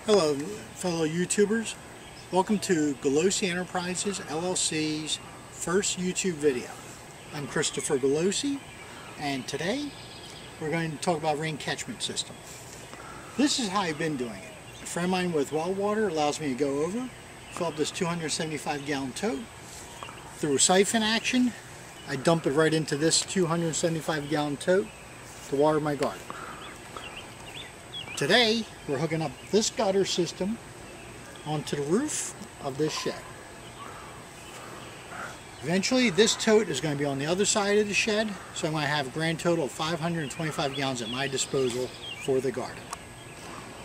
Hello fellow YouTubers, welcome to Galosi Enterprises LLC's first YouTube video. I'm Christopher Galosi, and today we're going to talk about Rain Catchment System. This is how I've been doing it. A friend of mine with well water allows me to go over, fill up this 275 gallon tote. Through siphon action, I dump it right into this 275 gallon tote to water my garden. Today, we're hooking up this gutter system onto the roof of this shed. Eventually, this tote is going to be on the other side of the shed, so I'm going to have a grand total of 525 gallons at my disposal for the garden.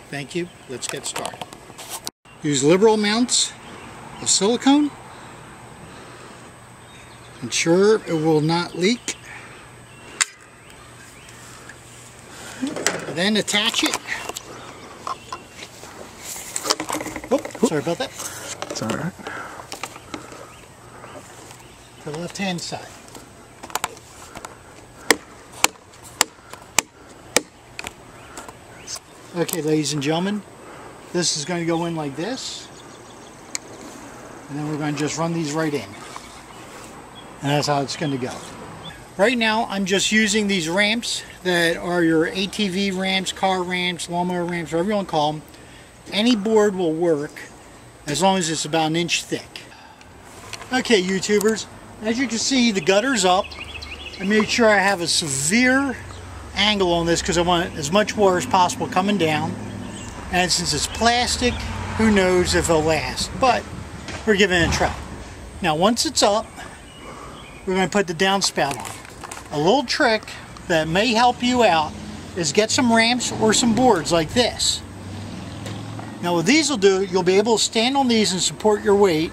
Thank you. Let's get started. Use liberal amounts of silicone. Ensure it will not leak. Then attach it. Oh, sorry about that. It's alright. To the left hand side. Okay, ladies and gentlemen, this is going to go in like this, and then we're going to just run these right in, and that's how it's going to go. Right now I'm just using these ramps that are your ATV ramps, car ramps, lawnmower ramps, whatever you want to call them. Any board will work as long as it's about an inch thick. Okay, YouTubers, as you can see, the gutter's up. I made sure I have a severe angle on this because I want as much water as possible coming down. And since it's plastic, who knows if it'll last, but we're giving it a try. Now once it's up, we're going to put the downspout on. A little trick that may help you out is get some ramps or some boards like this. Now what these will do, you'll be able to stand on these and support your weight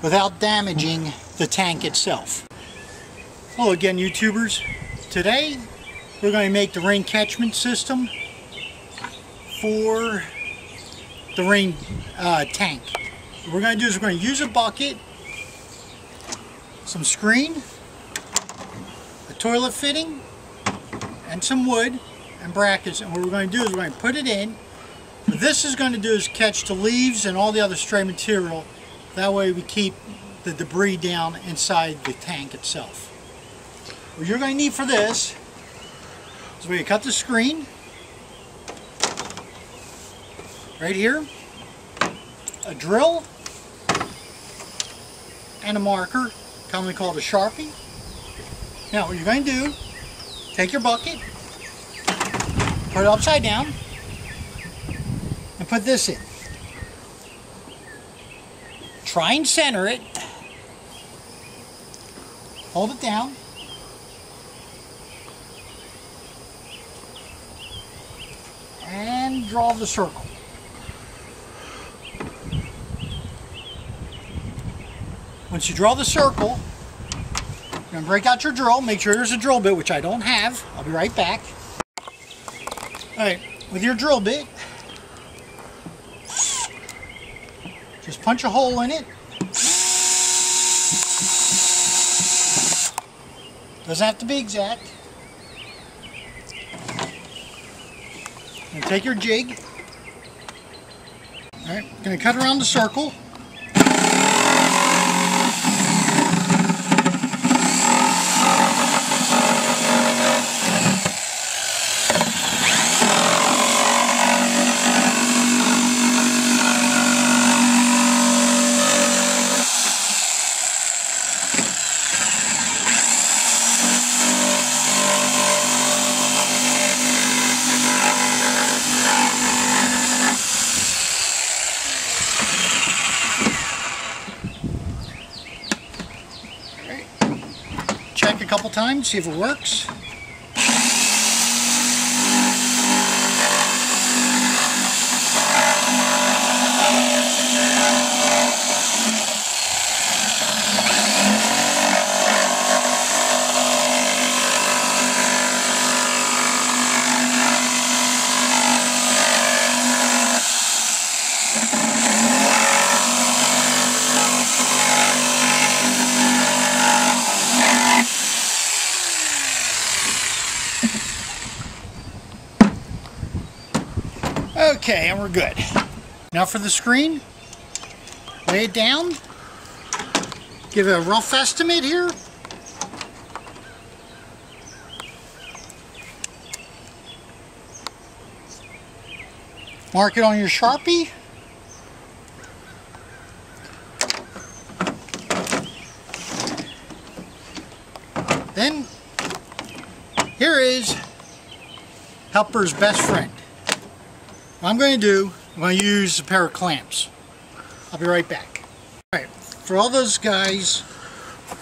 without damaging the tank itself. Hello again, YouTubers. Today we're going to make the rain catchment system for the rain tank. What we're going to do is we're going to use a bucket, some screen, a toilet fitting, and some wood and brackets. And what we're going to do is we're going to put it in. What this is going to do is catch the leaves and all the other stray material. That way we keep the debris down inside the tank itself. What you're going to need for this is we're going to cut the screen right here, a drill, and a marker, commonly called a Sharpie. Now what you're going to do, take your bucket, put it upside down, and put this in. Try and center it. Hold it down. And draw the circle. Once you draw the circle, you're going to break out your drill. Make sure there's a drill bit, which I don't have. I'll be right back. Alright, with your drill bit, just punch a hole in it. Doesn't have to be exact. And take your jig. Alright, going to cut around the circle. Check a couple times, see if it works. Okay, and we're good. Now for the screen, lay it down, give it a rough estimate here. Mark it on your Sharpie. Then, here is helper's best friend. What I'm going to do, I'm going to use a pair of clamps. I'll be right back. Alright, for all those guys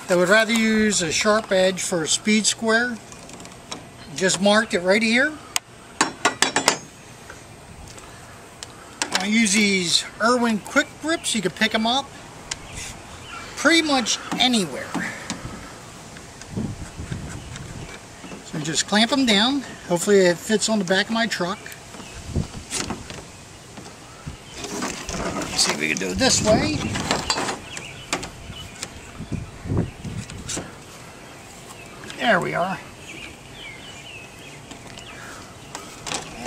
that would rather use a sharp edge for a speed square, just mark it right here. I use these Irwin quick grips. You can pick them up pretty much anywhere. So just clamp them down. Hopefully it fits on the back of my truck. Let's see if we can do it this way. There we are.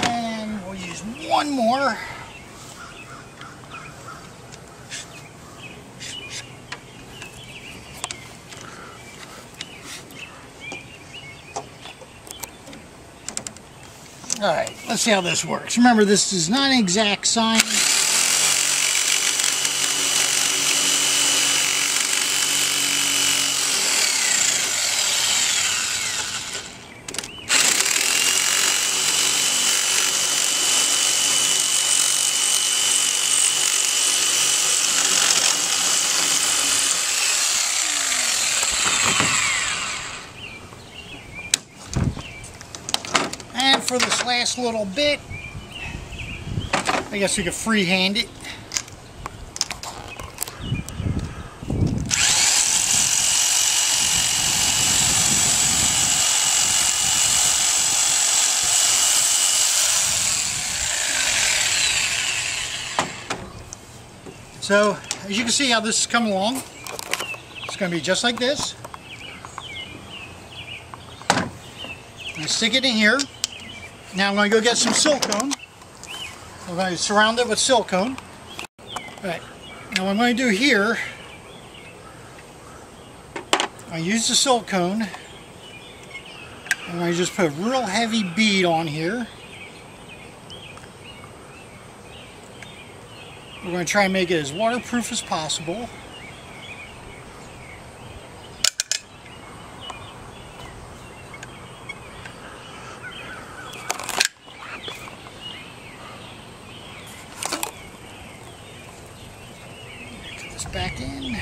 And we'll use one more. Alright, let's see how this works. Remember, this is not an exact science. And for this last little bit, I guess we could freehand it. So, as you can see how this is coming along, it's going to be just like this. I'm going to stick it in here. Now I'm going to go get some silicone. I'm going to surround it with silicone. Alright, now what I'm going to do here, I use the silicone. I'm going to just put a real heavy bead on here. We're going to try and make it as waterproof as possible. Put this back in.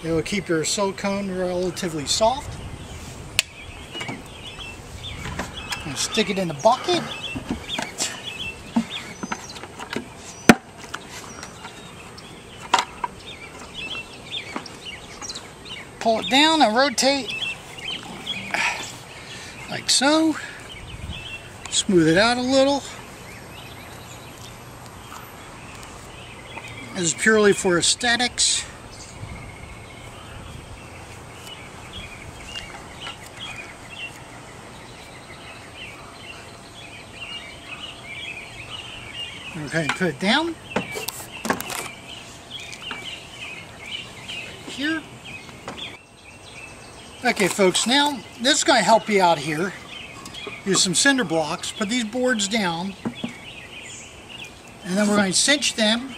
It will keep your silicone relatively soft. And stick it in the bucket. Pull it down and rotate like so. Smooth it out a little. This is purely for aesthetics. Okay, put it down. Here. Okay folks, now this is going to help you out here. Use some cinder blocks, put these boards down, and then we're going to cinch them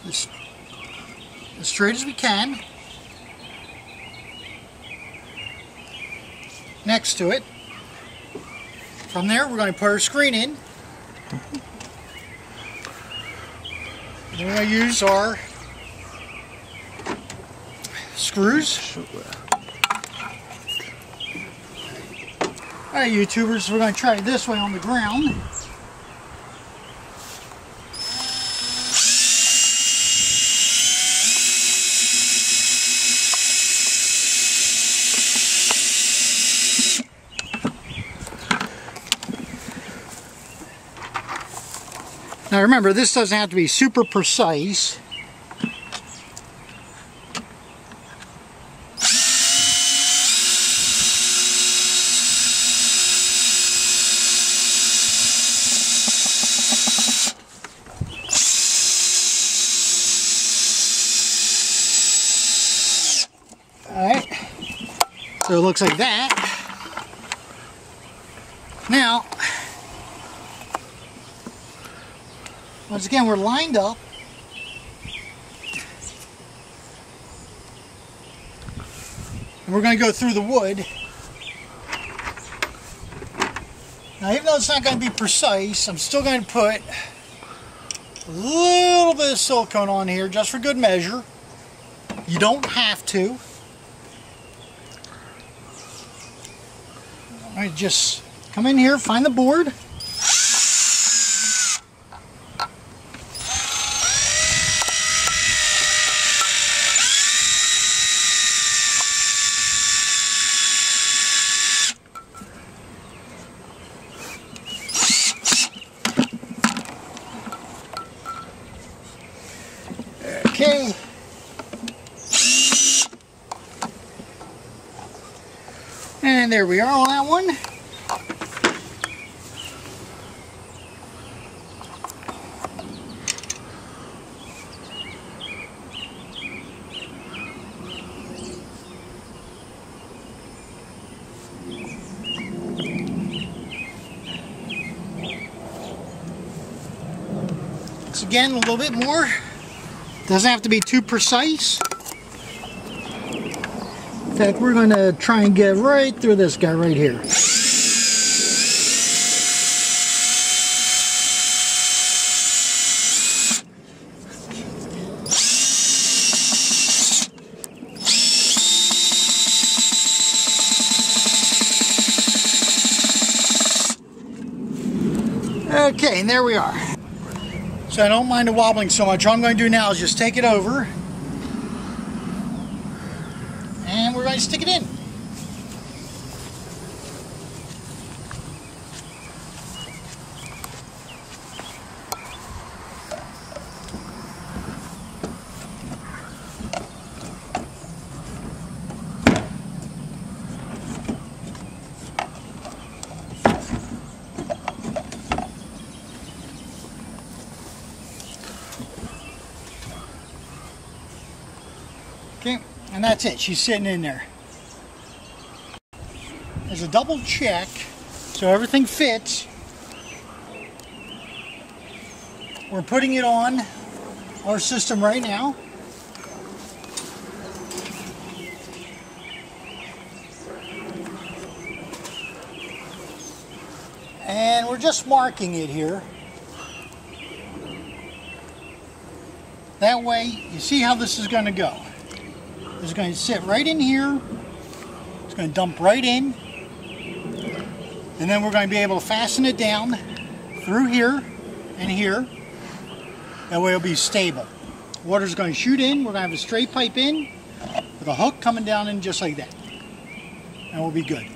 as straight as we can next to it. From there we're going to put our screen in. Then we're going to use our screws. Alright YouTubers, we're going to try it this way on the ground. Now remember, this doesn't have to be super precise. So it looks like that. Now, once again, we're lined up. And we're going to go through the wood. Now, even though it's not going to be precise, I'm still going to put a little bit of silicone on here just for good measure. You don't have to. All right, just come in here, find the board. Okay. And there we are on that one. Once again, a little bit more. Doesn't have to be too precise. In fact, we're going to try and get right through this guy right here. Okay, and there we are. So I don't mind it wobbling so much. All I'm going to do now is just take it over. And we're going to stick it in. Okay, and that's it. She's sitting in there. There's a double check, so everything fits. We're putting it on our system right now. And we're just marking it here. That way, you see how this is going to go. It's going to sit right in here. It's going to dump right in. And then we're going to be able to fasten it down through here and here. That way it'll be stable. Water's going to shoot in. We're going to have a straight pipe in with a hook coming down in just like that. And we'll be good.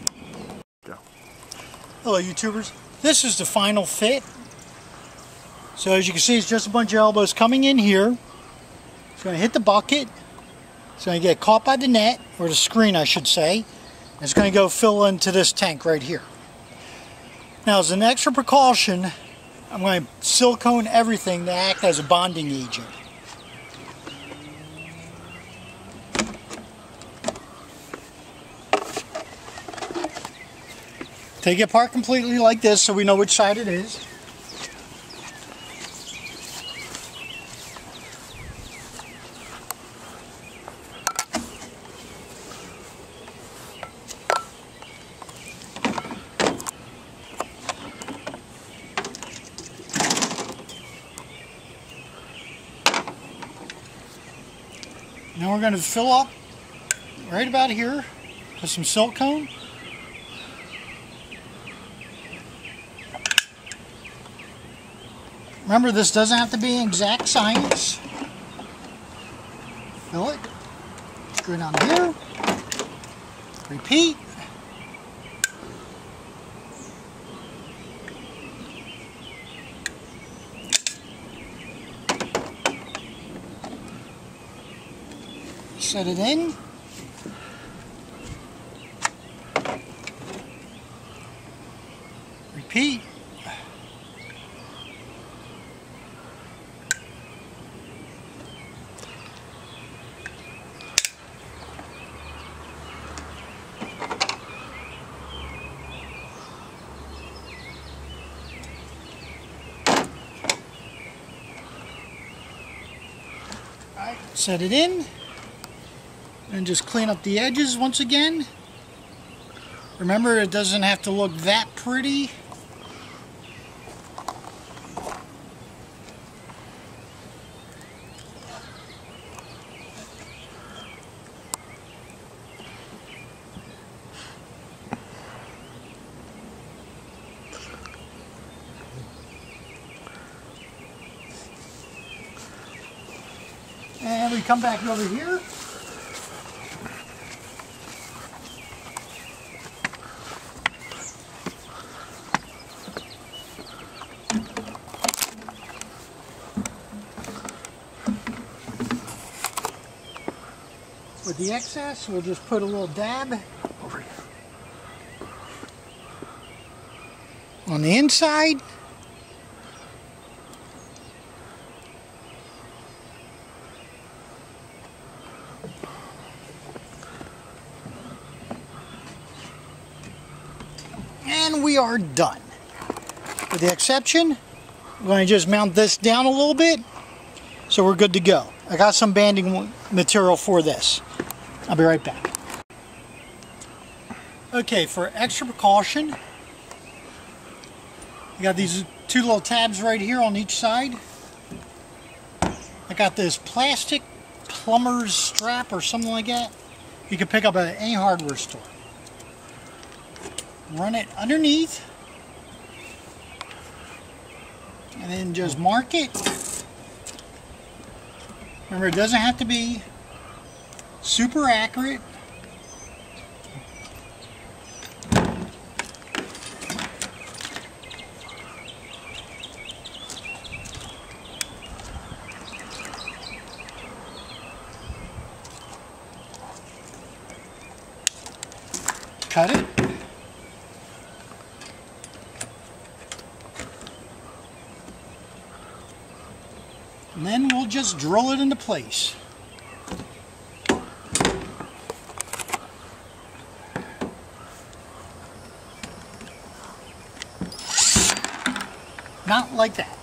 Hello, YouTubers. This is the final fit. So as you can see, it's just a bunch of elbows coming in here. It's going to hit the bucket. It's going to get caught by the net, or the screen I should say. It's going to go fill into this tank right here. Now as an extra precaution, I'm going to silicone everything to act as a bonding agent. Take it apart completely like this so we know which side it is. Now we're going to fill up right about here with some silicone. Remember, this doesn't have to be exact science. Fill it. Screw it down here. Repeat. Set it in. Repeat. Alright, set it in. And just clean up the edges once again. Remember, it doesn't have to look that pretty. And we come back over here. With the excess, we'll just put a little dab over here on the inside. And we are done. With the exception, we're going to just mount this down a little bit so we're good to go. I got some banding material for this. I'll be right back. Okay, for extra precaution, I got these two little tabs right here on each side. I got this plastic plumber's strap or something like that. You can pick up at any hardware store. Run it underneath and then just mark it. Remember, it doesn't have to be super accurate. Cut it. And then we'll just drill it into place. Not like that.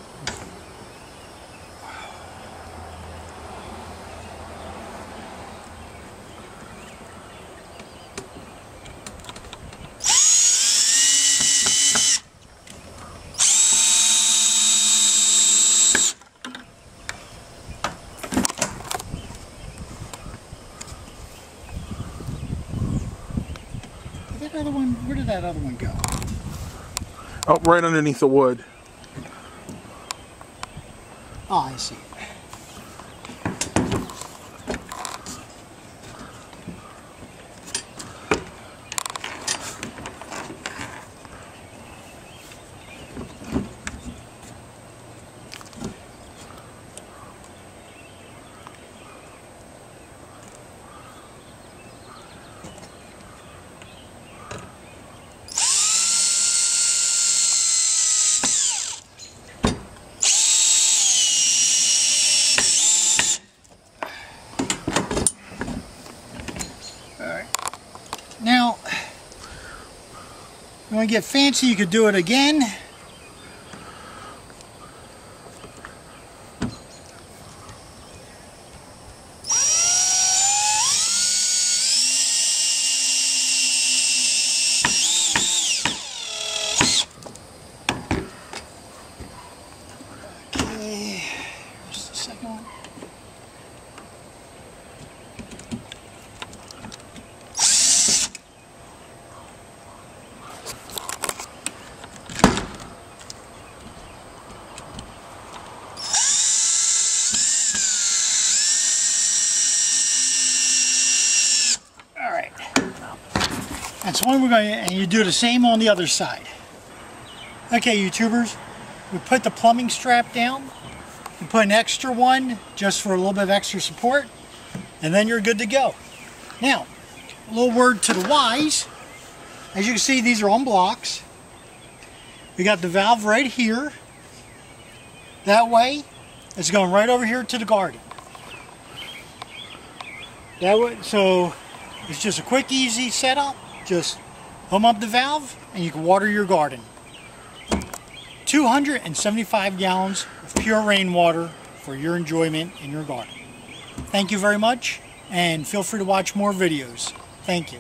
Where did that other one go? Oh, right underneath the wood. Oh, I see. Now, you want to get fancy, you could do it again. Okay, here's the second one. And so we're going to, and you do the same on the other side. Okay, YouTubers, we put the plumbing strap down. You put an extra one just for a little bit of extra support, and then you're good to go. Now, a little word to the wise. As you can see, these are on blocks. We got the valve right here. That way, it's going right over here to the garden. That way, so it's just a quick, easy setup. Just home up the valve and you can water your garden. 275 gallons of pure rainwater for your enjoyment in your garden. Thank you very much, and feel free to watch more videos. Thank you.